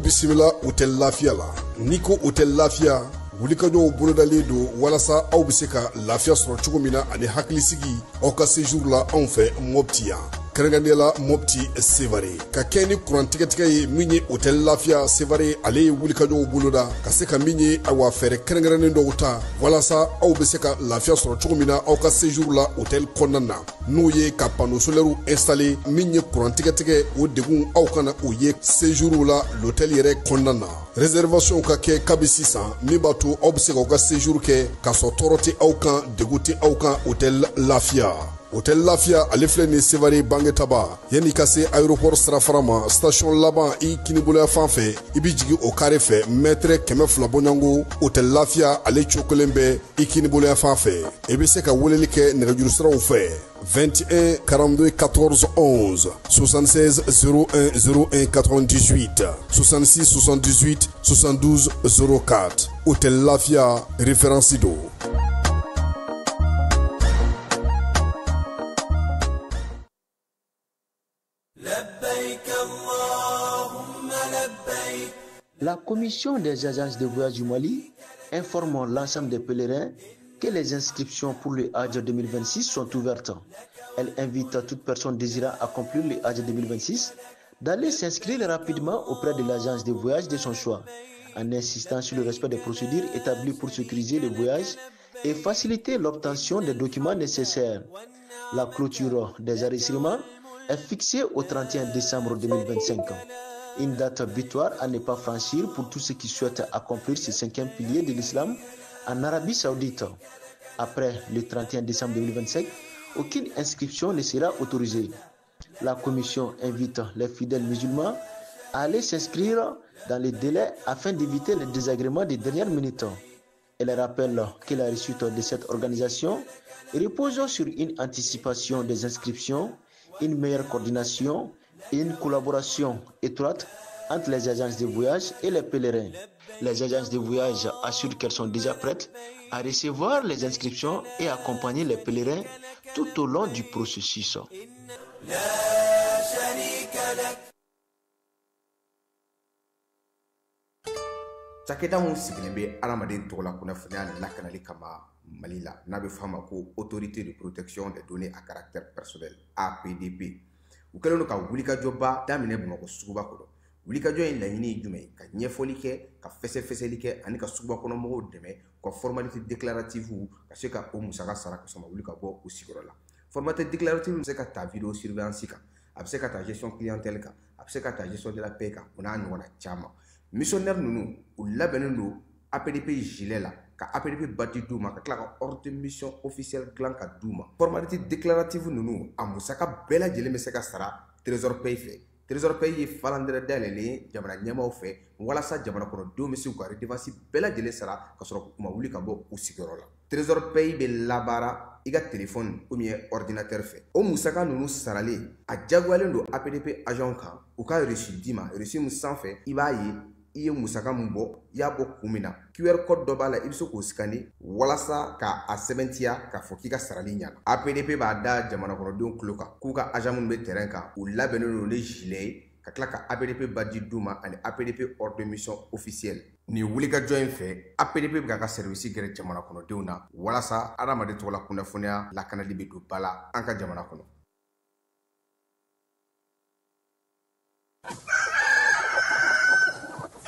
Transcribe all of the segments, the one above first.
Bisimila Hôtel Lafia la Niko Hôtel Lafia wulikajɔw bolodalen do walasa aw bɛ se ka lafiya sɔrɔ cogo min na ani hakilisigi aw ka séjour la anw fɛ Mopti yan kɛrɛnkɛrɛnnenya la Mopti Sevare ka kɛ ni kurantigɛtigɛ ye min ye Hôtel Lafia Sevare ale ye wulikajɔw boloda ka se ka min ye awa fɛɛrɛ kɛrɛnkɛrɛnnen dɔw ta walasa aw bɛ se ka lafiya sɔrɔ cogo min na aw ka séjour la hôtel kɔnɔna na n'o ye ka panneau solaire installer min ye kurantigɛtigɛ o degun aw kana o ye séjour la l'hôtel yɛrɛ kɔnɔna na réservation ka kɛ kabi sisan min b'a to aw bɛ se k'aw ka séjour kɛ k'a sɔrɔ tɔɔrɔ tɛ aw kan degun tɛ aw kan Hôtel Lafia. Hôtel Lafia ale filɛ nin Sevare Bangetaba yanni ka se aéroport sirafara ma station laban i kiniboloya fan fɛ i bi jigin o carré fɛ mètre 200 bɔɲango Hôtel Lafia ale cokolen bɛ i kiniboloya fan fɛ i bɛ se ka weleli kɛ nɛgɛjuru siraw fɛ 21 42 14 11 76 01 01 98 66 78 72 04 Hôtel Lafia référence do. La commission des agences de voyage du Mali informe l'ensemble des pèlerins que les inscriptions pour le Hajj 2026 sont ouvertes. Elle invite toute personne désirant accomplir le Hajj 2026 d'aller s'inscrire rapidement auprès de l'agence de voyage de son choix, en insistant sur le respect des procédures établies pour sécuriser le voyage et faciliter l'obtention des documents nécessaires. La clôture des enregistrements est fixée au 31 décembre 2025. Une date butoir à ne pas franchir pour tous ceux qui souhaitent accomplir ce 5e pilier de l'islam en Arabie Saoudite. Après le 31 décembre 2025, aucune inscription ne sera autorisée. La commission invite les fidèles musulmans à aller s'inscrire dans les délais afin d'éviter les désagréments des dernières minutes. Elle rappelle que la réussite de cette organisation repose sur une anticipation des inscriptions, une meilleure coordination et une collaboration étroite entre les agences de voyage et les pèlerins. Les agences de voyage assurent qu'elles sont déjà prêtes à recevoir les inscriptions et accompagner les pèlerins tout au long du processus. Cakɛda mun sigilen bɛ adamaden tɔgɔ la kunnafoniya ni lakanali kama Mali la n'a bɛ fɔ a ma ko autorité de protection des données à caractère personnel APDP. U kɛlen don ka wulikajɔba daminɛ Bamakɔ suguba kɔnɔ. Wulikajɔ in laɲini ye jumɛn ye? Ka ɲɛfɔli kɛ, ka fɛsɛfɛsɛli kɛ ani ka suguba kɔnɔ mɔgɔw dɛmɛ ka formalité déclarative ka se ka o musaka sara ka sɔrɔ wuli ka bɔ u sigiyɔrɔ la. Formalité déclarative bɛ se ka ta vidéo surveillance kan, a bɛ se ka ta gestion clientèle kan, a bɛ se ka ta gestion de la paix kan, o n'a ɲɔgɔnna caman. Missionnaire ninnu u labɛnnen don APDP gilet la ka APDP bati d'u ma ka tila ka ordre de mission officiel dilan ka d'u ma. Formalité déclarative ninnu a musaka bɛɛ lajɛlen bɛ se ka sara Trésor Pays fɛ. Trésor Pays ye falandɛrɛ dayɛlɛlen ye jamana ɲɛmaaw fɛ walasa jamana kɔnɔdenw bɛ se k'u ka redevance bɛɛ lajɛlen sara ka sɔrɔ u ma wuli ka bɔ u sigiyɔrɔ la. Trésor Pays bɛ labaara i ka téléphone ou bien ordinateur fɛ. O musaka ninnu saralen a jagoyalen don APDP agent kan u ka reçu d'i ma reçu min sanfɛ i b'a ye i ye musaka mun bɔ i y'a bɔ kun min na QR code dɔ b'a la i bɛ se k'o scanner walasa ka a sɛbɛntiya k'a fɔ k'i ka sarali ɲɛna. APDP b'a da jamana kɔnɔdenw tulo kan k'u ka agent minnu bɛ terrain kan u labɛnnen don ni gilet ye ka tila ka APDP badge d'u ma ani APDP ordre de mission officiel. Nin wulikajɔ in fɛ APDP bɛ k'a ka service gɛrɛ jamana kɔnɔdenw na walasa adamaden tɔgɔ la kunnafoniya lakanali bɛ don ba la an ka jamana kɔnɔ.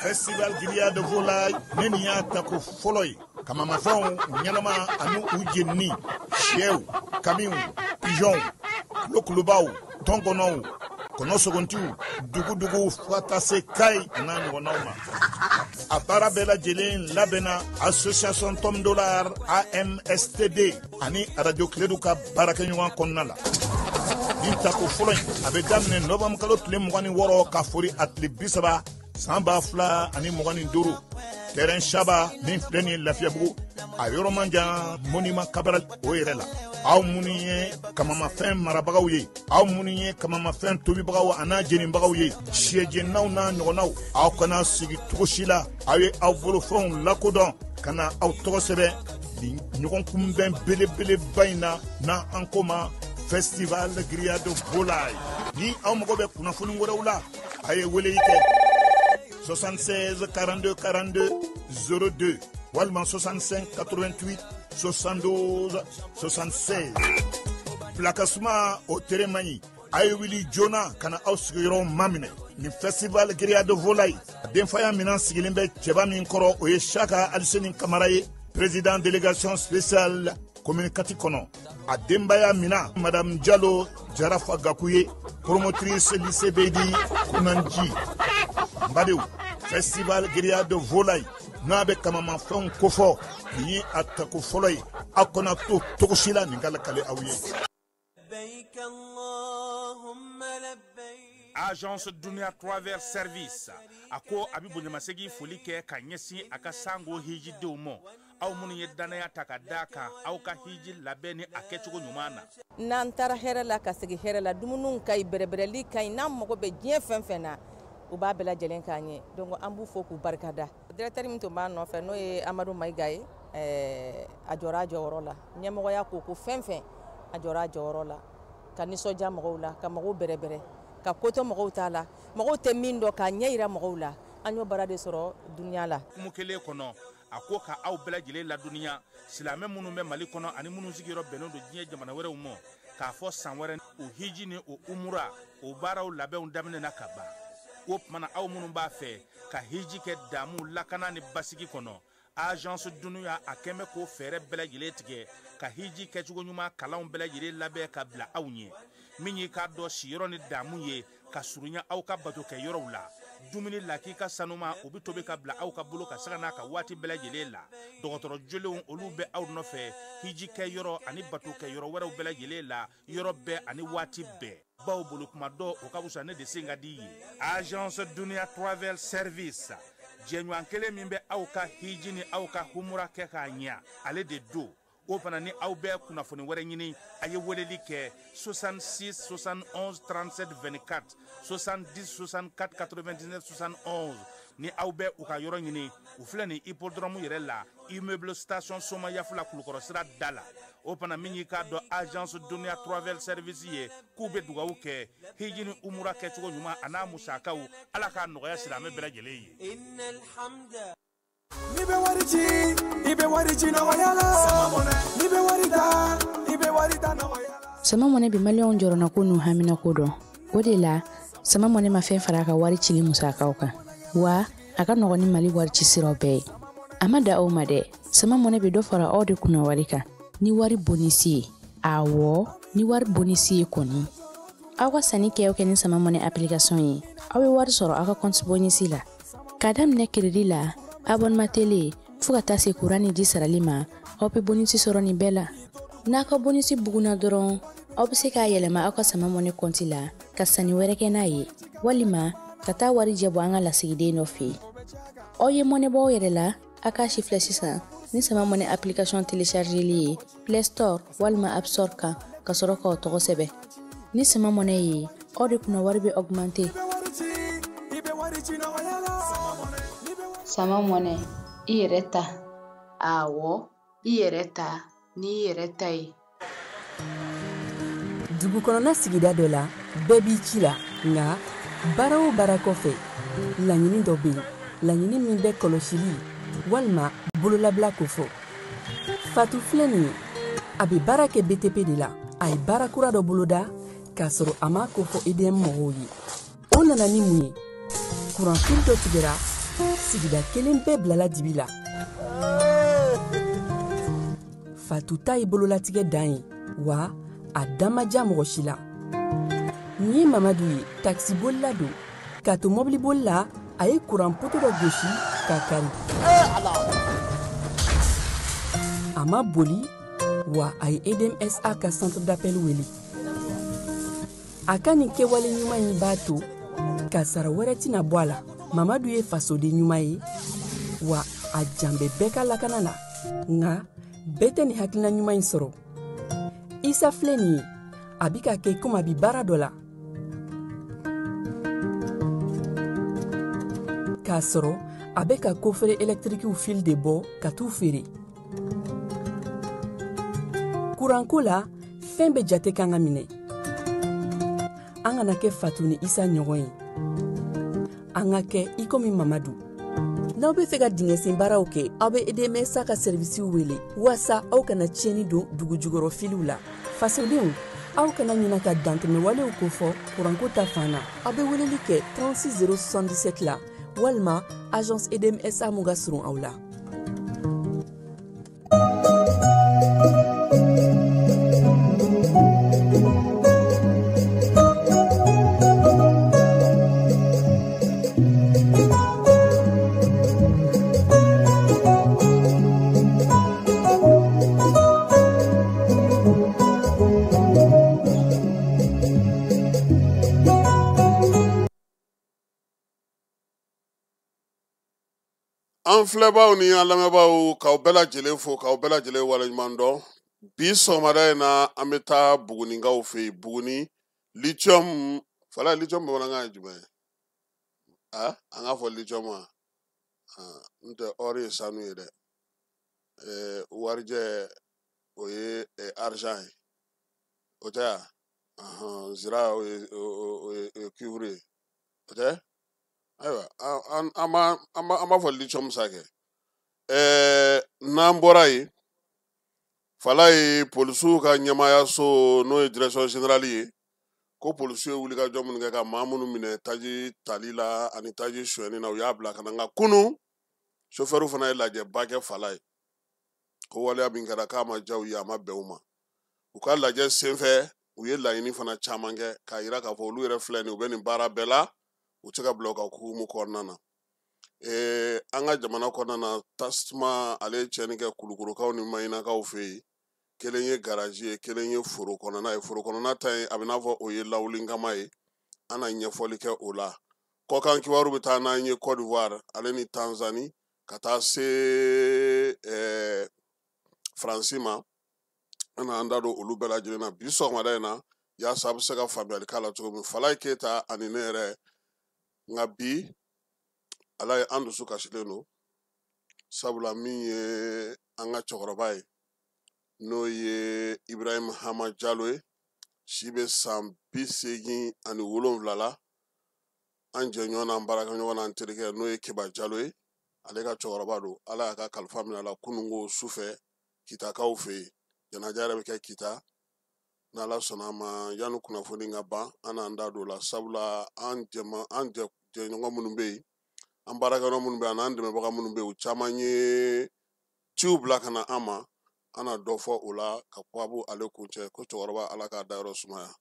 Festival Giriya de Volaille neni y'a ta ko fɔlɔ ye kamamafɛnw ɲɛnama ani u jenini sɛw kamiw pigeons kulokulubaw tɔnkɔnɔw kɔnɔ sogontiw dugudugu fo ka taa se kayi n'a ɲɔgɔnnaw ma. A baara bɛɛ lajɛlen labɛnna association Tom Dollar AMSTD ani radio Kiledu ka baarakɛɲɔgɔn kɔnɔna la. Nin tako fɔlɔ in a bɛ daminɛ novembre kalo tile 26 ka fori a tile 30 san 2025. Terrain Shaba min filɛ nin ye Lafiyabugu a yɔrɔ man jan Monument Cabral o yɛrɛ la. Aw minnu ye kamamafɛn marabagaw ye, aw minnu ye kamamafɛn tobibagaw an'a jenibagaw ye, siyɛjennaw n'a ɲɔgɔnnaw, aw kana sigi cogo si la. Aw ye aw bolofɛnw lakodɔn ka na aw tɔgɔ sɛbɛn nin ɲɔgɔn kunbɛn belebeleba in na n'an ko ma Festival Grillade Volaille. Ni aw mago bɛ kunnafoni wɛrɛw la, a ye weleli kɛ 76 42 42 02 walima 65 88 72 76. Filakasuma o tere man ɲi. A ye wuli joona ka na aw sigiyɔrɔ maminɛ. Ni Festival Grillade Volaille a denfaya minan sigilen bɛ cɛba min kɔrɔ o ye Saka Aliseni Kamara ye, président délégation spéciale communicatif kɔnɔ. A denbaya mina Madame Diallo Jarafa Gakuye, promotrice lycée Beydi Kunanji. Badew, Festival Grillade Volaille n'a bɛ kamamafɛnw kofɔ nin ye a tako fɔlɔ ye. Aw kana to cogo si la nin ka lakale aw ye. Agence Dunia Travel Service a ko a bɛ bonyamasegin foli kɛ ka ɲɛsin a ka sango hijidenw ma. Aw minnu ye danaya ta ka d'a kan aw ka hiji labɛn ni a kɛcogo ɲuman na. N'an taara hɛrɛ la ka segin hɛrɛ la, dumuniw ka ɲi, bɛrɛbɛrɛli ka ɲi, n'an mago bɛ diɲɛ fɛn fɛn na u b'a bɛɛ lajɛlen k'an ye. Donc an b'u fo k'u barikada. Directeur min tun b'a nɔfɛ n'o ye Amadu Mayiga ye, a jɔra a jɔyɔrɔ la. Ɲɛmɔgɔya ko fɛn fɛn a jɔra a jɔyɔrɔ la. Ka nisɔndiya mɔgɔw la, ka mɔgɔw bɛrɛbɛrɛ, ka ko to mɔgɔw t'a la. Mɔgɔw tɛ min dɔn k'a ɲɛ yira mɔgɔw la. An y'o baara de sɔrɔ duniya la. Kumu kelen kɔnɔ a ko ka aw bɛɛ lajɛlen laduniya silamɛ minnu bɛ Mali kɔnɔ ani minnu sigiyɔrɔ bɛnnen don diɲɛ jamana wɛrɛw ma k'a fɔ san wɛrɛ o hiji ni o umura o baaraw labɛnw daminɛna ka ban. O tumana aw minnu b'a fɛ ka hiji kɛ damu lakana ni basigi kɔnɔ, agence Dunuya a kɛmɛ k'o fɛɛrɛ bɛɛ lajɛlen tigɛ ka hiji kɛcogo ɲuman kalanw bɛɛ lajɛlen labɛn ka bila aw ɲɛ. Min y'i k'a dɔn siyɔrɔ ni damu ye ka surunya aw ka bato kɛ yɔrɔw la. Dumuni lakika sanuma o bɛ tobi ka bila aw ka bolo ka saga n'a ka waati bɛɛ lajɛlen la. Dɔgɔtɔrɔ jolenw olu bɛ aw nɔfɛ hiji kɛ yɔrɔ ani bato kɛ yɔrɔ wɛrɛw bɛɛ lajɛlen la, yɔrɔ bɛɛ ani waati bɛɛ. Baw bolo kuma dɔ o ka wusa ne de sen ka di ye. Agence Dunia Travel Service jɛɲɔgɔn kelen min bɛ aw ka hiji ni aw ka humura kɛ k'a ɲɛ ale de do. O fana ni aw bɛɛ kunnafoni wɛrɛ ɲini a ye weleli kɛ 66 71 37 24 70 64 99 71. Ni aw bɛɛ u ka yɔrɔ ɲini u filɛ nin hippodrome yɛrɛ la, immeuble station Soma Yafula Kulukɔrɔ sira da la. O fana min y'i k'a dɔn agence Dunia Travel Service ye k'u bɛ dugawu kɛ hiji ni umura kɛcogo ɲuman a n'a musakaw Ala k'a nɔgɔya silamɛ bɛɛ lajɛlen ye. Ni be wari ci na wayala ni be wari da na wayala. Sama mɔnɛ bi maliyɛnw jɔrɔna ko n'u hamina ko dɔn. O de la sama mɔnɛ ma fɛn fara a ka wari cili musakaw kan, wa a ka nɔgɔn ni Mali wari ci siraw bɛɛ ye. A ma da aw ma dɛ, sama mɔnɛ bi dɔ fara aw de kunna wari kan. Ni wari bonisi ye, awɔ, ni wari bonisi ye kɔni. Aw ka sanni kɛ ni sama mɔnɛ application ye, aw bɛ wari sɔrɔ aw ka compte bonisi la. Ka daminɛ crédit la, abonnement télé, fo ka taa se courant ni ji sarali ma, aw bɛ bonisi sɔrɔ nin bɛɛ la. N'a ka bonisi buguna dɔrɔn, aw bɛ se k'a yɛlɛma aw ka sama mɔnɛ compte la ka sanni wɛrɛ kɛ n'a ye, walima ka taa wari jɛ bɔ an ka lasigiden dɔ fɛ yen. Aw ye mɔnɛ bɔ aw yɛrɛ la, a k'a sifilɛ sisan ni sama mɔnɛ application téléchargeli ye Play Store walima App Store kan ka sɔrɔ k'aw tɔgɔ sɛbɛn. Ni sama mɔnɛ ye, aw de kunna wari bɛ augmenter. Sama mɔnɛ, i yɛrɛ ta. Awɔ, i yɛrɛ ta ni i yɛrɛ ta ye. Dugukɔnɔna sigida dɔ la, bɛɛ b'i ci la, nka baara o baara kɔfɛ, laɲini dɔ bɛ yen, laɲini min bɛ kɔlɔsili walima bololabila ko fɔ. Fatu filɛ nin ye, a bɛ baara kɛ BTP de la, a ye baara kura dɔ boloda k'a sɔrɔ a ma ko fɔ EDM mɔgɔw ye. O nana ni mun ye? Kuran fili dɔ tigɛra, sigida kelen bɛɛ bilala dibi la. Fatu ta ye bololatigɛ dan ye, wa a dama ja mɔgɔ si la. nin ye mamadu ye taxibolila don k'a to mobilibolila a ye kuran poto dɔ gosi k'a kari a ma boli wa a ye edmsa ka centre d'appel wele a ka nin kɛwale ɲuman in b'a to ka sara wɛrɛ tɛna bɔ a la mamadu ye fasoden ɲuman ye wa a jan bɛ bɛɛ ka lakana na nka bɛɛ tɛ nin hakilina ɲuman in sɔrɔ isa filɛ nin ye a bi ka kɛ komi a bi baara dɔ la k'a sɔrɔ a bɛ ka kofere électrikiw fil de bɔ ka t'u feere kuranko la fɛn bɛ jate kan ka minɛ an kana kɛ fatu ni isa ɲɔgɔn ye an ka kɛ i komi mamadu n'aw bɛ fɛ ka dingɛsen baaraw kɛ aw bɛ edmsa ka servisiw wele walasa aw kana tiɲɛni don dugu jukɔrɔ filiw la fasodenw aw kana ɲina ka dantɛmɛwalew kofɔ kuranko ta fan na aw bɛ weleli kɛ 36077 la walima agence edmsa mun ka surun aw la an filɛbaw ni an lamɛnbaw k'aw bɛɛ lajɛlen fo k'aw bɛɛ lajɛlen waleɲuman dɔn bi sɔgɔmada in na an bɛ taa bugunikaw fɛ yen buguni lithium fala lithium bamanankan ye jumɛn ye an k'a fɔ lithium wa n tɛ ɔri ye sanu ye dɛ warijɛ o ye argent ye o tɛ ya zira o ye cuivre ye o tɛ ayiwa an b'a fɔ lithium sakɛ n'an bɔra yen fala ye polisiw ka ɲɛmaayaso n'o ye direction générale ye ko polisiw ye wulikajɔ minnu kɛ ka maa minnu minɛ taji tali la ani taji sonyɛni na u y'a bila ka na nka kunu chauffeur fana ye lajɛba kɛ fala ye ko waleya min kɛra k'a ma diya u ye a ma bɛn u ma u ka lajɛ senfɛ u ye laɲini fana caman kɛ k'a jira k'a fɔ olu yɛrɛ filɛ nin u bɛ nin baara bɛɛ la u tɛ ka bila u ka hukumu kɔnɔna na an ka jamana kɔnɔna na tasuma ale ye tiɲɛni kɛ kulukorokaw ni mayinakaw fɛ yen kelen ye garaji ye kelen ye foro kɔnɔna ye foro kɔnɔna ta ye a bɛ n'a fɔ o ye lawulinkama ye an na ɲɛfɔli kɛ o la kɔkan kibaru bɛ taa n'an ye Côte d'Ivoire ale ni Tanzanie ka taa se Faransi ma an n'an da don olu bɛɛ lajɛlen na bi sɔgɔmada in na yaasa a bɛ se ka faamuyali k'a la cogo min Falaye Keyita ani ne yɛrɛ nka bi ala ye an dusu kasilen don sabula min ye an ka cɛkɔrɔba ye n'o ye Ibrahim Hama Jalo ye si bɛ san 87 la an jɛɲɔgɔn n'an baarakɛɲɔgɔn n'an terikɛ n'o ye Keba Jalo ye ale ka cɛkɔrɔba don ala y'a ka kalifa minɛ a la kununko sufɛ kitakaw fɛ yen janaja yɛrɛ bɛ kɛ kita n'ala sɔnna a ma yanni kunnafoni ka ban an n'an da don o la sabula an jɛɲɔgɔn minnu bɛ yen an baarakɛyɔrɔ minnu bɛ yen an'an dɛmɛbaga minnu bɛ yen u caman ye ciw bila ka na an ma an na dɔ fɔ o la ka kuwabu ale kun cɛ ko cɛkɔrɔba ala k'a dayɔrɔ sumaya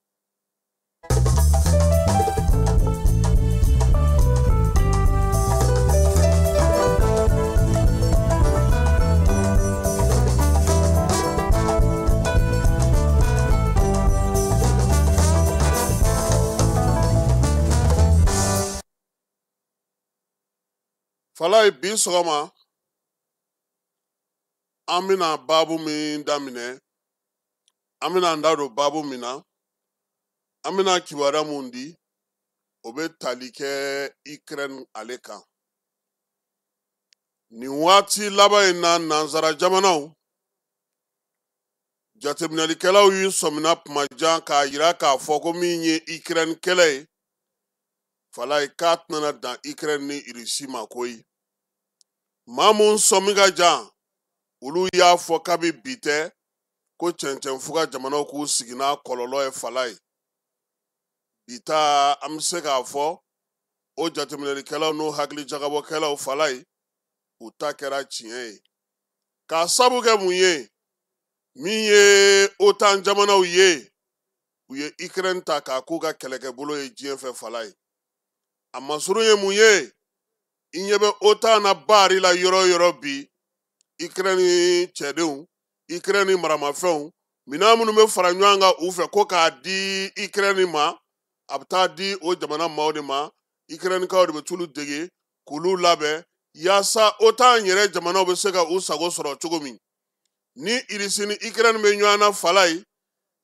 Falaye bi sɔgɔma an bɛna baabu min daminɛ an bɛna an da don baabu min na an bɛna kibaruya mun di o bɛ tali kɛ Ukraine ale kan nin waati laban in na nansara jamanaw jateminɛlikɛlaw y'u sɔmina kumajan k'a jira k'a fɔ ko min ye Ukraine kɛlɛ ye Falaye k'a tɛna dan Ukraine ni Russie ma koyi maa mun sɔmi ka jan olu y'a fɔ k'a bɛ bi tɛ ko cɛncɛnfuga jamanaw k'u sigi n'a kɔlɔlɔ ye Falaye bi ta an bɛ se k'a fɔ o jateminɛlikɛlaw n'o hakili jagabɔkɛlaw Falaye u ta kɛra tiɲɛ ye k'a sabu kɛ mun ye min ye OTAN jamanaw ye u ye Ukraine ta k'a k'u ka kɛlɛkɛbolo ye diɲɛ fɛ fala ye a masuru ye mun ye i ɲɛ bɛ OTAN na baari la yɔrɔ yɔrɔ bi Ukraine cɛdenw Ukraine maramafɛnw minɛn minnu bɛ fara ɲɔgɔn kan u fɛ ko k'a di Ukraine ma a bɛ taa di o jamana maaw de ma Ukrainekaw de bɛ tulu dege k'olu labɛn yaasa OTAN yɛrɛ jamanaw bɛ se ka u sago sɔrɔ cogo min ni Irisi ni Ukraine bɛ ɲɔgɔn na fala ye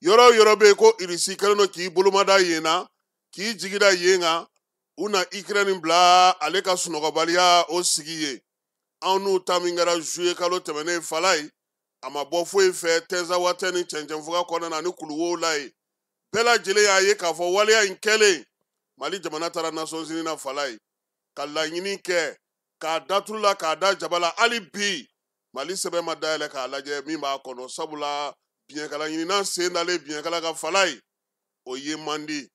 yɔrɔ yɔrɔ bɛ yen ko Irisi kɛlen don k'i bolomada yen na k'i jigida yen kan u na Ukraine bila ale ka sunɔgɔbaliya o sigi ye anw n'u ta min kɛra juillet kalo tɛmɛnen fala ye a ma bɔ foyi fɛ tɛnzawatɛ ni cɛncɛnfuga kɔnɔna na ni kuluwow la ye bɛɛ lajɛlen y'a ye k'a fɔ waleya in kɛlen Mali jamana taara Nations Unies na fala ye ka laɲini kɛ k'a datulu la k'a da jaba la hali bi Mali sɛbɛn ma dayɛlɛ k'a lajɛ min b'a kɔnɔ sabula biɲɛkala ɲininan sen dalen biɲɛkala ka fala ye o ye man di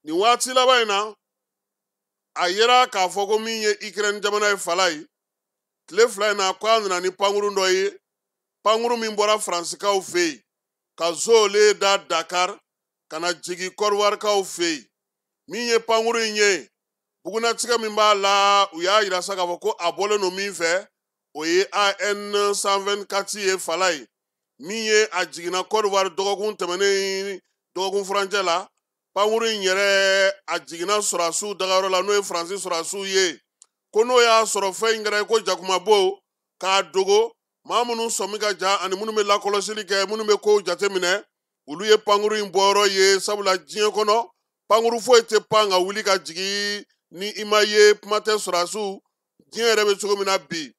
nin waati laban in na a yera k'a fɔ ko min ye Ukraine jamana ye fala ye tile fila in na ko a nana ni pankuru dɔ ye pankuru min bɔra Faransikaw fɛ yen ka zole da Dakar ka na jigin Kɔdiwarikaw fɛ yen min ye pankuru in ye bugunatigɛ min b'a la u y'a yira sa k'a fɔ ko a bɔlen don min fɛ o ye AN 124 ye fala ye min ye a jiginna Kɔdiwari dɔgɔkun tɛmɛnen dɔgɔkun furancɛ la pankuru in yɛrɛ a jiginna sɔrɔdasiw dagayɔrɔ la n'o ye Faransi sɔrɔdasiw ye ko n'o y'a sɔrɔ fɛn in kɛra ko jakumabo k'a dogo maa minnu sɔmi ka jan ani minnu bɛ lakɔlɔsili kɛ minnu bɛ kow jateminɛ olu ye pankuru in bɔyɔrɔ ye sabula diɲɛ kɔnɔ pankuru foyi tɛ pan ka wuli ka jigin ni i ma ye kuma tɛ sɔrɔdasiw diɲɛ yɛrɛ bɛ cogo min na bi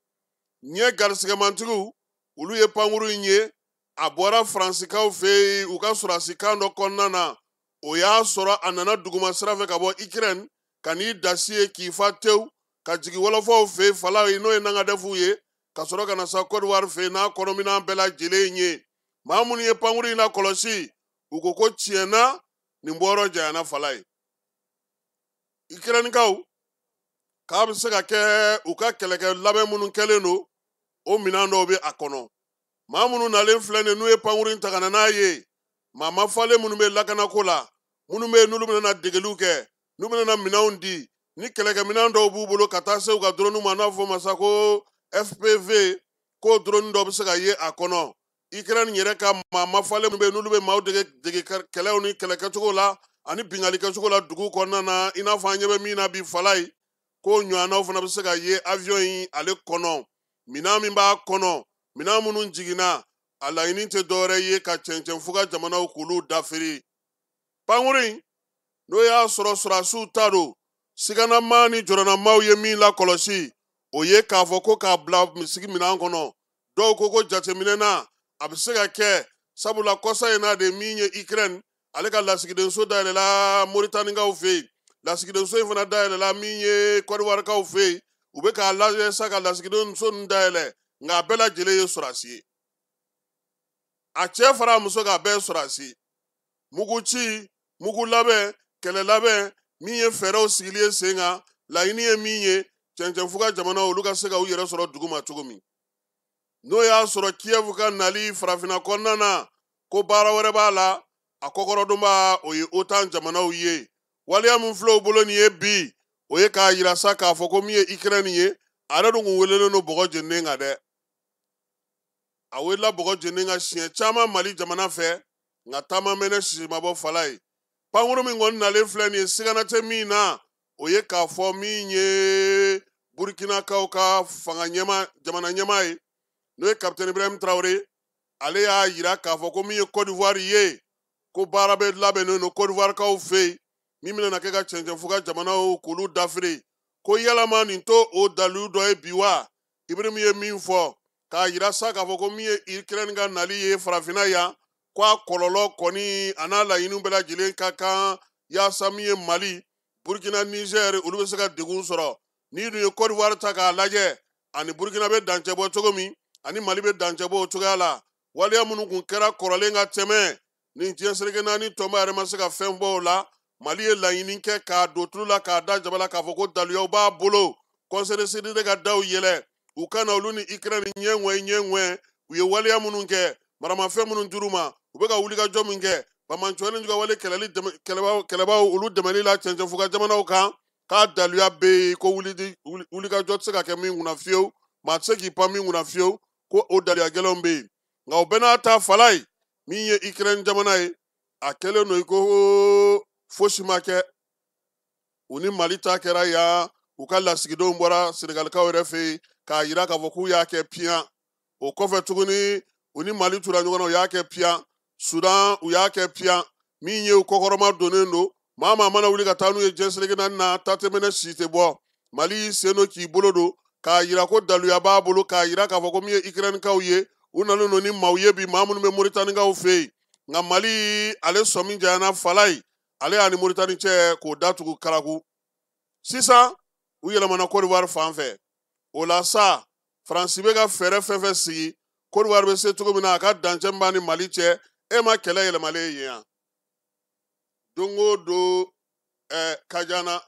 ɲɛ garisigɛmantigiw olu ye pankuru in ye a bɔra Faransikaw fɛ yen u ka sɔrɔdasikan dɔ kɔnɔna na o y'a sɔrɔ a nana duguma sira fɛ ka bɔ Ukraine ka n'i dasi ye k'i fa tewu ka jigin wɔlɔfɔw fɛ yen fala ye n'o ye nangadefuw ye ka sɔrɔ ka na sa Kɔdiwari fɛ yen n'a kɔnɔminɛn bɛɛ lajɛlen ye maa minnu ye pankuru in lakɔlɔsi u ko ko tiɲɛna nin bɔyɔrɔ janyana fala ye Ukrainekaw k'a bɛ se ka kɛ u ka kɛlɛkɛ labɛn minnu kɛlen don o minɛn dɔw bɛ a kɔnɔ maa minnu nalen filɛ nin n'u ye pankuru in ta ka na n'a ye maa ma falen minnu bɛ lakanako la minnu bɛ yen n'olu bɛna degeliw kɛ n'u bɛna minɛnw di ni kɛlɛkɛminɛn dɔw b'u bolo ka taa se u ka drone ma n'a fɔ masa ko FPV k'o drone dɔw bɛ se ka ye a kɔnɔ Ukraine yɛrɛ ka maa ma falen minnu bɛ yen n'olu bɛ maaw dege kɛlɛw ni kɛlɛkɛcogo la ani bingali kɛcogo la dugu kɔnɔna na i n'a fɔ an ɲɛ bɛ min na bi fala ye k'o ɲɔgɔnnaw fana bɛ se ka ye avion in ale kɔnɔ minɛn min b'a kɔnɔ minɛn minnu jiginna a laɲini tɛ dɔwɛrɛ ye ka cɛncɛnfuga jamanaw k'olu dafiri pankuru in n'o y'a sɔrɔ sɔrɔdasiw ta don siganama ni jɔrɔnamaw ye min lakɔlɔsi o ye k'a fɔ ko k'a bila sigi minɛn kɔnɔ dɔw ko jateminɛ na a bɛ se ka kɛ sabula kɔsa in na de min ye Ukraine ale ka lasigidenso dayɛlɛla Moritanikaw fɛ yen lasigidenso in fana dayɛlɛla min ye Kɔdiwarikaw fɛ yen u bɛ k'a lajɛ sa ka lasigidenso ninnu dayɛlɛ nka a bɛɛ lajɛlen ye sɔrɔdasi ye a cɛ fara a muso k'a bɛɛ ye sɔrɔdasi ye muguci mugu labɛn kɛlɛ labɛn min ye fɛɛrɛw sigilen sen kan laɲini ye min ye cɛncɛnfuga jamanaw olu ka se ka u yɛrɛ sɔrɔ dugu ma cogo min n'o y'a sɔrɔ Kiev ka nali farafinna kɔnɔna na ko baara wɛrɛ b'a la a kɔkɔrɔdonba o ye OTAN jamanaw ye waleya min filɛ u bolo nin ye bi o ye k'a yira sa k'a fɔ ko min ye Ukraine ye a yɛrɛ dun kun welelen don bɔgɔ jeninen kan dɛ a welela bɔgɔ jeninen kan siɲɛ caman Mali jamana fɛ nka taama mɛnɛ sisi ma bɔ fala ye pankuru min kɔni nalen filɛ nin ye sigana tɛ min na o ye k'a fɔ min ye Burkinakaw ka fanga jamana ɲɛmaa ye n'o ye Capitaine Ibrahim Traoré ale y'a yira k'a fɔ ko min ye Kɔdiwari ye ko baara bɛ labɛnnen don Kɔdiwarikaw fɛ yen min bɛna kɛ ka cɛncɛnfuga jamanaw k'olu dafiri ko yalama nin to o dalilu dɔ ye bi wa Ibrahim ye min fɔ k'a yira sa k'a fɔ ko min ye Ukraine ka nali ye farafinna yan ko a kɔlɔlɔ kɔni a n'a laɲiniw bɛɛ lajɛlen ka kan yaasa min ye Mali Burkina Niger olu bɛ se ka degun sɔrɔ n'i dun ye Kɔdiwari ta k'a lajɛ ani Burkina bɛ dancɛ bɔ cogo min ani Mali bɛ dancɛ bɔ o cogoya la waleya minnu kun kɛra kɔrɔlen ka tɛmɛ ni diɲɛ seleke naani tɔnba yɛrɛ ma se ka fɛn bɔ o la Mali ye laɲini kɛ k'a don tulu la k'a da jaba la k'a fɔ ko daluyaw b'a bolo kɔnsɛrɛsidi de ka daw yɛlɛ u ka na olu ni Ukraine ɲɛŋwɛ u ye waleya minnu kɛ maramafɛn minnu dir'u ma u bɛ ka wulikajɔ min kɛ bamancoyani juga wale kɛlɛbaw olu dɛmɛli la cɛncɛn fuga jamanaw kan k'a daluya bɛ yen ko wulikajɔ tɛ se ka kɛ min kunna fiyewu maa tɛ se k'i pan min kunna fiyewu ko o daluya gɛlɛnw bɛ yen nka o bɛɛ n'a ta fala ye min ye Ukraine jamana ye a kɛlen don i ko fosi ma kɛ u ni Mali ta kɛra yan u ka lasigidenw bɔra Senegalikaw yɛrɛ fɛ yen k'a jira k'a fɔ k'u y'a kɛ piyan o kɔfɛ tuguni u ni Mali tura ɲɔgɔn na u y'a kɛ piyan Sudan u y'a kɛ piyan min ye u kɔkɔrɔma donnen don maa mana wuli ka taa n'u ye jɛnseleke naani na tatemɛnɛ si tɛ bɔ Mali y'i sen don k'i bolo don k'a jira ko daluya b'a bolo k'a jira k'a fɔ ko min ye Ukrainikaw ye u nalen don ni maaw ye bi maa minnu bɛ Moritanikaw fɛ yen nka Mali ale sɔmi janyana fala ye ale y'a ni Moritani cɛ k'o datugu karaku sisan u yɛlɛmana Côte d'Ivoire fan fɛ o la sa Faransi bɛ ka fɛɛrɛ fɛn fɛn sigi Côte d'Ivoire bɛ se cogo min na a ka dancɛ b'a ni Mali cɛ e ma kɛlɛ yɛlɛmalen ye yan don o don Kajana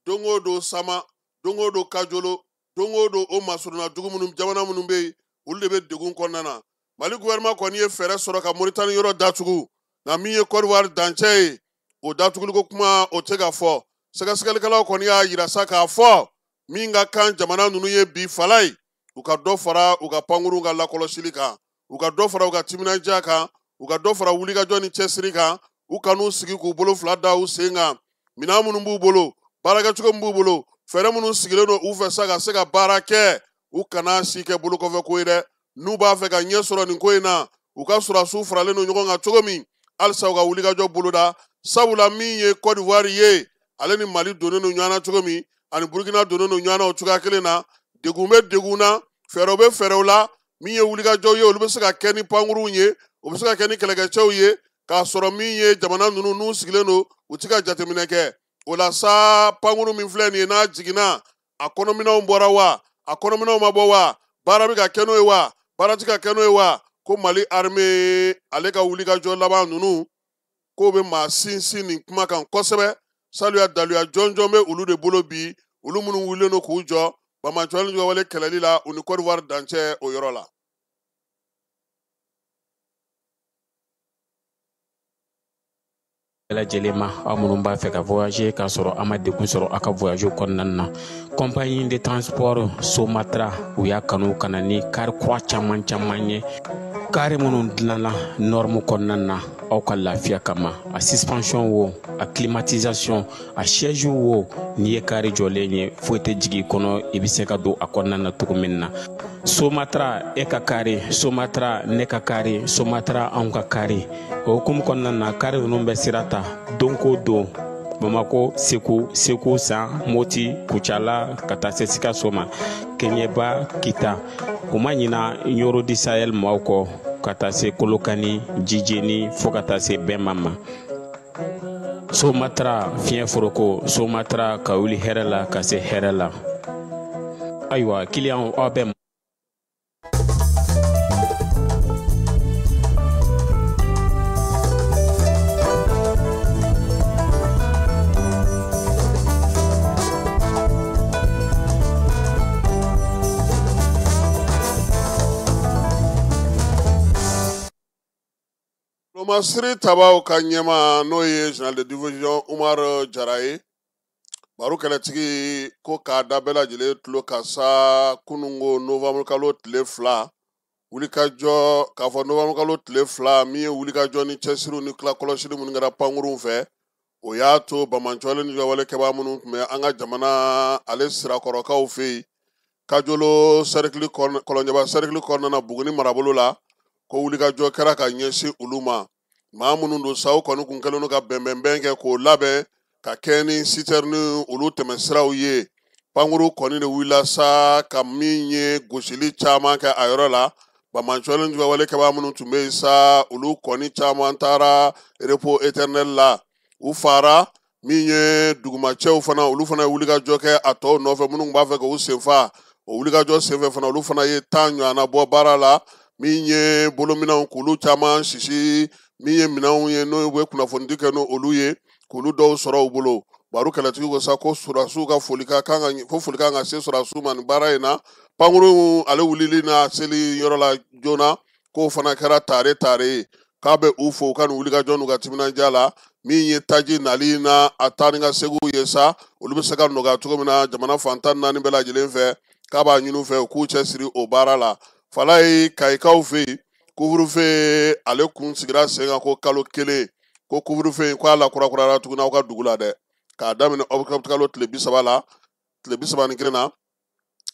don o don Sama don o don Kajolo don o don o masuruna dugu minnu jamana minnu bɛ yen olu de bɛ degun kɔnɔna na Mali gouvernement kɔni ye fɛɛrɛ sɔrɔ ka Moritani yɔrɔ datugu nka min ye Côte d'Ivoire dancɛ ye o datuguliko kuma o tɛ ka fɔ sɛgɛsɛgɛlikɛlaw kɔni y'a jira sa k'a fɔ min ka kan jamana ninnu ye bi fala ye u ka dɔ fara u ka pankuru ka lakɔlɔsili kan u ka dɔ fara u ka timinadiya kan u ka dɔ fara wulikajɔ ni cɛsiri kan u kan'u sigi k'u bolo fila da u sen kan minɛn minnu b'u bolo baarakɛcogo min b'u bolo fɛɛrɛ minnu sigilen don u fɛ sa ka se ka baara kɛ u kana si kɛ bolokɔfɛ ko ye dɛ n'u b'a fɛ ka ɲɛ sɔrɔ nin ko in na u ka sɔrɔdasiw faralen don ɲɔgɔn kan cogo min halisa u ka wulikajɔ boloda sabula min ye Côte d'Ivoire ye ale ni Mali donnen don ɲɔgɔn na cogo min ani Burkina donnen don ɲɔgɔn na o cogoya kelen na degun bɛ degun na fɛɛrɛw bɛ fɛɛrɛw la min ye wulikajɔw ye olu bɛ se ka kɛ ni pankuruw ye o bɛ se ka kɛ ni kɛlɛkɛcɛw ye k'a sɔrɔ min ye jamana ninnu n'u sigilen don u tɛ ka jateminɛ kɛ o la sa pankuru min filɛ nin ye n'a jiginna a kɔnɔminɛnw bɔra wa a kɔnɔminɛnw ma bɔ wa baara bɛ ka kɛ n'o ye wa baara tɛ ka kɛ n'o ye wa ko Mali armée ale ka wulikajɔ laban ninnu k'o bɛ maa sinsin nin kuma kan kosɛbɛ saluya daluya jɔnjɔn bɛ olu de bolo bi olu minnu wulilen don k'u jɔ bamancoyani juga wale kɛlɛli la u ni Côte d'Ivoire dancɛ o yɔrɔ la lajɛlen ma aw minnu b'a fɛ ka voyager k'a sɔrɔ a ma degun sɔrɔ a ka voyage kɔnɔna na compagnie de transport Somatra u y'a kanu ka na ni kari kura caman ye kari minnu dilanna norme kɔnɔna na aw ka lafiya kama a suspension wo a climatisation a siège wo n'i ye kari jɔlen ye foyi tɛ jigin kɔnɔ i bɛ se ka don a kɔnɔna na cogo min na Somatra e ka kari Somatra ne ka kari Somatra anw ka kari o hukumu kɔnɔna na kari ninnu bɛ sira ta don ko don Bamako Segu San Moti Kucala ka taa se Sikaso ma Keɲeba Kita o ma ɲina Yoro di Sahel maaw kɔ ka taa se Kolokani Jijeni fo ka taa se Bɛnma ma Somatra fiɲɛ foroko Somatra ka wuli hɛrɛ la ka se hɛrɛ la ayiwa client aw bɛ Masiri tabaw ka ɲɛma n'o ye général de division Umar Jara ye baro kɛlɛtigi ko k'a da bɛɛ lajɛlen tulo ka sa kunungo novembre kalo tile 2 wulikajɔ k'a fɔ novembre kalo tile 2 min ye wulikajɔ ni cɛsiriw ni tilakɔlɔsili minnu kɛra pankuruw fɛ o y'a to bamancoyani juga wale kɛbaa minnu tun bɛ an ka jamana ale sirakɔrɔkaw fɛ yen Kajolo cercle Kɔlɔnjɛba cercle kɔnɔna na Buguni marabolo la ko wulikajɔ kɛra ka ɲɛsin olu ma maa minnu don sa u kɔni kun kɛlen don ka bɛnbɛnbɛn kɛ k'o labɛn ka kɛ ni citerne olu tɛmɛsiraw ye pankuru kɔni de wulila sa ka min ye gosili caman kɛ a yɔrɔ la bamancoyani juga wale kɛbaa minnu tun bɛ yen sa olu kɔni caman taara repos éternel la u fara min ye dugumacɛw fana olu fana ye wulikajɔ kɛ a tɔw nɔfɛ minnu b'a fɛ k'u senfa o wulikajɔ senfɛ fana olu fana ye 10 ɲɔgɔnna bɔ baara la min ye bolominɛnw k'olu caman sisi min ye minɛnw ye n'o bɛ kunnafonidi kɛ n'olu ye k'olu dɔw sɔrɔ u bolo baro kɛlɛtigi ko sa ko sɔrɔdasiw ka foli kan ka se sɔrɔdasiw ma nin baara in na pankuru ale wulili na seli yɔrɔ la joona k'o fana kɛra tare ye k'a bɛ u fo u ka nin wulikajɔ n'u ka timinandiya la min ye taji nali na a taa ni ka segiw ye sa olu bɛ se ka nɔgɔya cogo min na jamana fan 14 bɛɛ lajɛlen fɛ k'a b'a ɲini u fɛ u k'u cɛsiri o baara la fala ye kayikaw fɛ yen couvre-feu ale kun sigira sen kan ko kalo 1 ko couvre-feu in k'a la kurakurara tuguni aw ka dugu la dɛ k'a daminɛ kalo tile 30 la tile 31 na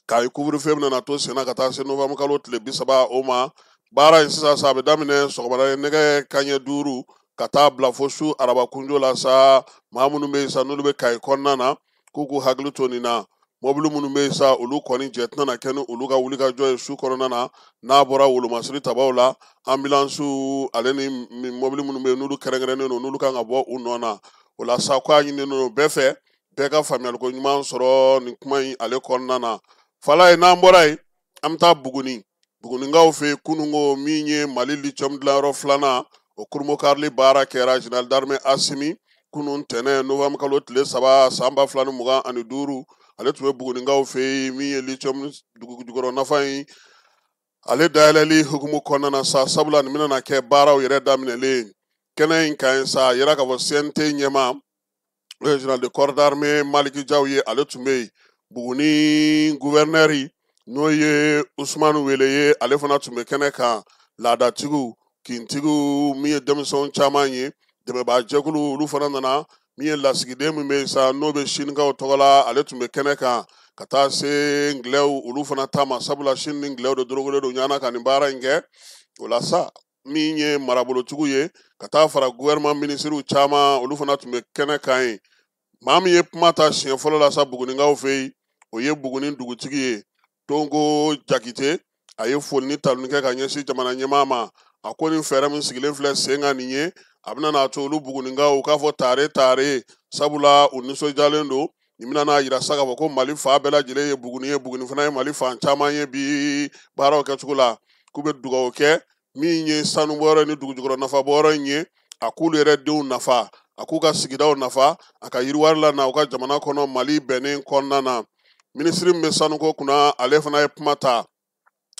k'a ye couvre-feu nana to sen na ka taa se novembre kalo tile 30 o ma baara in sisan sa a bɛ daminɛ sɔgɔmada nɛgɛ kanɲɛ 5 ka taa bila fo su araba kunjo la sa maa minnu bɛ yen sa n'olu bɛ kayi kɔnɔna na k'u k'u hakili to nin na mɔbili minnu bɛ yen sa olu kɔni jɛ tɛna kɛ ni olu ka wulikajɔ ye su kɔnɔna na n'a bɔra wolomasiri tabaw la ambulansiw ale ni mɔbili minnu bɛ yen n'olu kɛrɛnkɛrɛnnen don n'olu kan ka bɔ u nɔ na o la sa k'a ɲininen don bɛɛ fɛ bɛɛ ka faamuyaliko ɲuman sɔrɔ nin kuma in ale kɔnɔna na fala ye n'an bɔra yen an bɛ taa bugunikaw fɛ kununko min ye mali lithium dilanyɔrɔ 2nan o kurumokarili baara kɛra général d'armée Asimi kunun tɛnɛ novembre kalo tile 3 san 2025 ale tun bɛ bugunikaw fɛ yen min ye lithium dugukɔrɔ nafa in ale dayɛlɛli hukumu kɔnɔna na sa sabula nin bɛna kɛ baaraw yɛrɛ daminɛlen kɛnɛ in kan sa a yɛrɛ k'a fɔ CNT ɲɛma o ye général de corps d'armée Maliki Jaw ye ale tun bɛ yen Buguni gouverneur n'o ye Usmanu Wele ye ale fana tun bɛ kɛnɛ kan laadatigiw kintigiw min ye denmisɛnw caman ye dɛmɛbaa jɛkulu olu fana nana min ye lasigiden min bɛ yen sa n'o bɛ sinikaw tɔgɔ la ale tun bɛ kɛnɛ kan ka taa se ngilɛw olu fana ta ma sabula sini ni ngilɛw de dorogolen don ɲana ka nin baara in kɛ o la sa min ye marabolotigiw ye ka taa fara gouvernement ministres caman olu fana tun bɛ kɛnɛ kan ye maa min ye kuma ta siɲɛ fɔlɔ la sa bugunikaw fɛ yen o ye Buguni dugutigi ye Tongo Jakite a ye foli ni taloni kɛ ka ɲɛsin jamana ɲɛmaa ma a ko nin fɛɛrɛ min sigilen filɛ sen kan nin ye a bɛna n'a to olu bugunikaw k'a fɔ taare sabula u nisɔndiyalen don nin bɛna n'a yira sa k'a fɔ ko Mali fa bɛɛ lajɛlen ye Buguni ye Buguni fana ye Mali fan caman ye bi baaraw kɛcogo la k'u bɛ dugawu kɛ min ye sanubɔyɔrɔ ni dugujukɔrɔ nafabɔyɔrɔ in ye a k'olu yɛrɛ denw nafa a k'u ka sigidaw nafa a ka yiriwari la na u ka jamana kɔnɔ Mali bɛnnen kɔnɔna na minisiri min bɛ sanuko kunna ale fana ye kuma ta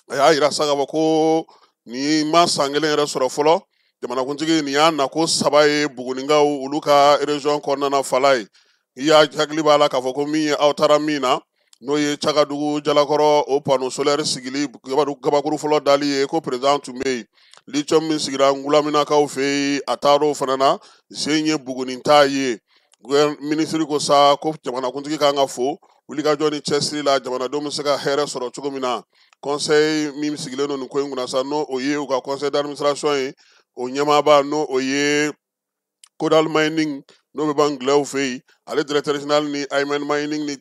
a y'a yira sa k'a fɔ ko nin ma san kelen yɛrɛ sɔrɔ fɔlɔ jamanakuntigi nin y'a nako 3 ye bugunikaw olu ka région kɔnɔna na fala ye i y'a hakili b'a la k'a fɔ ko min ye aw taara min na n'o ye Cagadugu Jalakɔrɔ o panneau solaire sigili gabakuru fɔlɔ dali ye ko président tun bɛ yen lithium min sigira Ngulaminakaw fɛ yen a taar'o fana na sen ye Buguni ta ye minisiri ko sa ko jamanakuntigi kan ka fo wulikajɔ ni cɛsiri la jamanadenw bɛ se ka hɛrɛ sɔrɔ cogo min na conseil min sigilen don nin ko in kunna sa n'o o ye u ka conseil d'administration ye o ɲɛmaaba n'o o ye Kodal Mining n'o bɛ ban ngilɛw fɛ yen ale directeur général ni Ayman Mining ni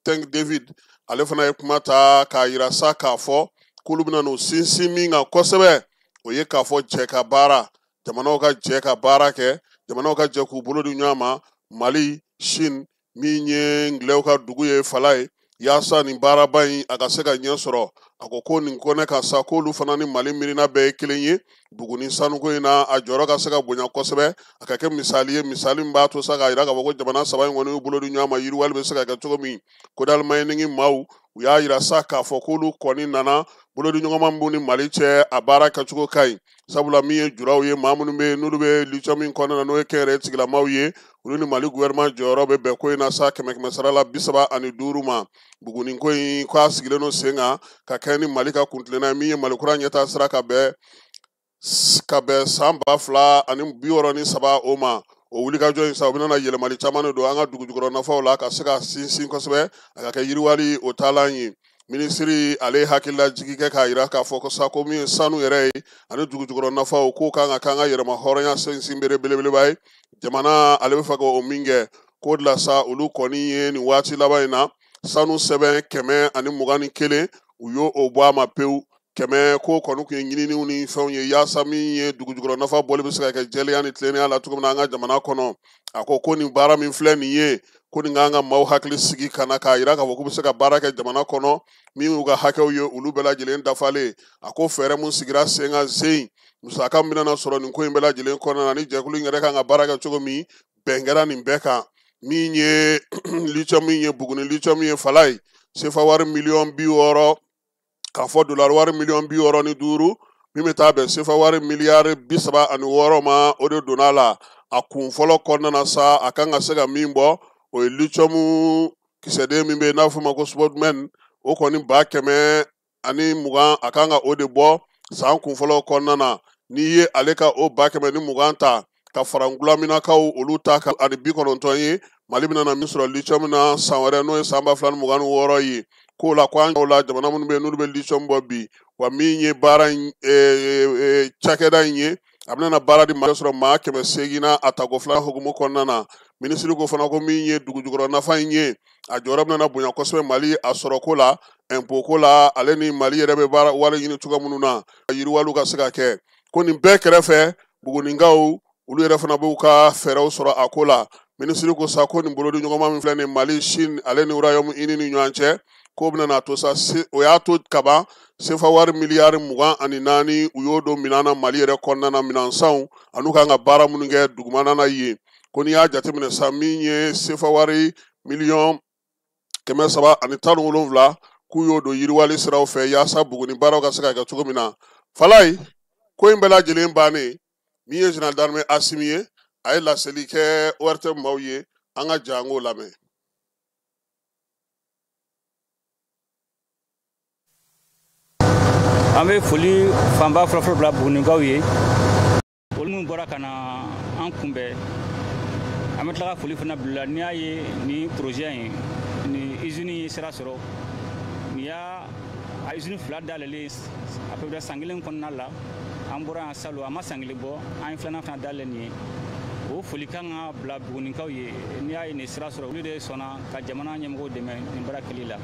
Tank David ale fana ye kuma ta k'a yira sa k'a fɔ k'olu bɛna n'o sinsin min kan kosɛbɛ o ye k'a fɔ jɛ ka baara jamanaw ka jɛ ka baara kɛ jamanaw ka jɛ k'u bolo di ɲɔgɔn ma Mali Chine min ye ngilɛw ka dugu ye fala ye yaasa nin baaraba in a ka se ka ɲɛ sɔrɔ a ko nin kɔnɛ ka sa k'olu fana ni Mali miirina bɛɛ ye kelen ye Buguni sanuko in na a jɔyɔrɔ ka se ka bonya kosɛbɛ a ka kɛ misali ye misali min b'a to sa k'a yira k'a fɔ ko jamana 3 in kɔni y'u bolo di ɲɔgɔn ma yiriwali bɛ se ka kɛ cogo min Kodal Mining maaw u y'a yira sa k'a fɔ k'olu kɔni nana bolo di ɲɔgɔn ma min ni Mali cɛ a baara kɛcogo ka ɲi sabula min ye juraw ye maa minnu bɛ yen n'olu bɛ lithium min kɔnɔna na n'o ye kɛnyɛrɛye tigilamaw ye olu ni Mali gouvernement jɔyɔrɔ bɛ bɛn ko in na sa 100 sara la 35 ma Buguni ko in k'a sigilen don sen kan ka kɛ ni Mali ka kuntilenna ye min ye Mali kura ɲɛtaa sira ka bɛn san 2063 o ma o wulikajɔ in sa u bɛna yɛlɛmali caman de don an ka dugujukɔrɔ nafaw la ka se ka sinsin kosɛbɛ a ka kɛ yiriwali o taalan ye minisiri ale ye hakililajigi kɛ k'a yira k'a fɔ ko sa ko min ye sanu yɛrɛ ye ani dugujukɔrɔ nafaw k'o kan ka k'an ka yɛrɛma hɔrɔnya sinsin bere belebeleba ye jamana ale bɛ fɛ k'o min kɛ k'o de la sa olu kɔni ye nin waati laban in na sanu sɛbɛn 121 u y'o bɔ a ma pewu 100 k'o kɔni tun ye ɲininiw ni fɛnw ye yaasa min ye dugujukɔrɔ nafa bɔli bɛ se ka kɛ jɛlenya ni tilennenya la cogo min na an ka jamana kɔnɔ a ko nin baara min filɛ nin ye ko nin k'an ka maaw hakili sigi ka na k'a yira k'a fɔ k'u bɛ se ka baara kɛ jamana kɔnɔ min y'u ka hakɛw ye olu bɛɛ lajɛlen dafalen a ko fɛɛrɛ mun sigira sen kan sen musaka min bɛna sɔrɔ nin ko in bɛɛ lajɛlen kɔnɔna na ni jɛkulu in yɛrɛ kan ka baara kɛ cogo min bɛn kɛra nin bɛɛ kan min ye lithium min ye Buguni lithium min ye fala ye sefa wari 60 k'a fɔ dollar wari 65 min bɛ taa bɛn sefa wari miliyari 36 ma o de donna la a kun fɔlɔ kɔnɔna na sa a kan ka se ka min bɔ o ye lithium kisɛden min bɛ n'a fɔ ma ko spodumɛn o kɔni 120 a kan ka o de bɔ san kun fɔlɔ kɔnɔna na n'i ye ale ka o 120 ta ka fara ngulaminakaw olu ta kan ani 90 ye Mali bɛna min sɔrɔ lithium na san wɛrɛ n'o ye san 2026 ye k'o la ko an la jamana minnu bɛ n'olu bɛ lithium bɔ bi wa min ye baara cakɛda in ye a bɛna baara di Mali sɔrɔ maa 800 a tako fila hukumu kɔnɔna na minisiri ko fana ko min ye dugujukɔrɔ nafa in ye a jɔyɔrɔ bɛna bonya kosɛbɛ Mali a sɔrɔ ko la impôt ko la ale ni Mali yɛrɛ bɛ baara wari ɲini cogoya minnu na yiriwaliw ka se ka kɛ ko nin bɛɛ kɛrɛfɛ buguninkaw olu yɛrɛ fana b'u ka fɛɛrɛw sɔrɔ a ko la minisiri ko sa ko nin bolodi ɲɔgɔnma min filɛ nin Mali Chine ale ni Royaume-Uni ni ɲɔgɔn cɛ ko bɛna to sa o y'a to kaban sefa wari miliyari 24 u y'o don minan na Mali yɛrɛ kɔnɔna na minansanw an'u kan ka baara minnu kɛ dugumana na yen ko n'i y'a jateminɛ sa min ye sefa wari miliyɔn 317 k'u y'o don yiriwali siraw fɛ yaasa Buguni baaraw ka se ka kɛ cogo min na Falaye ko in bɛɛ lajɛlen bannen min ye général d'armée Assimi ye a ye laseli kɛ ORTM maaw ye an ka ja an k'o lamɛn. An bɛ foli fanba fɔlɔfɔlɔ bila Bugunikaw ye olu minnu bɔra ka na an kunbɛn an bɛ tila ka foli fana bila n'i y'a ye ni projet in ni usine ye sira sɔrɔ ni y'a usine 2 dayɛlɛlen à peu près san 1 kɔnɔna la an bɔra yan salon a ma san 1 bɔ an ye filanan fana dayɛlɛ nin ye o foli kan ka bila Bugunikaw ye n'i y'a ye nin sira sɔrɔ olu de sɔnna ka jamana ɲɛmɔgɔw dɛmɛ nin baara kɛli la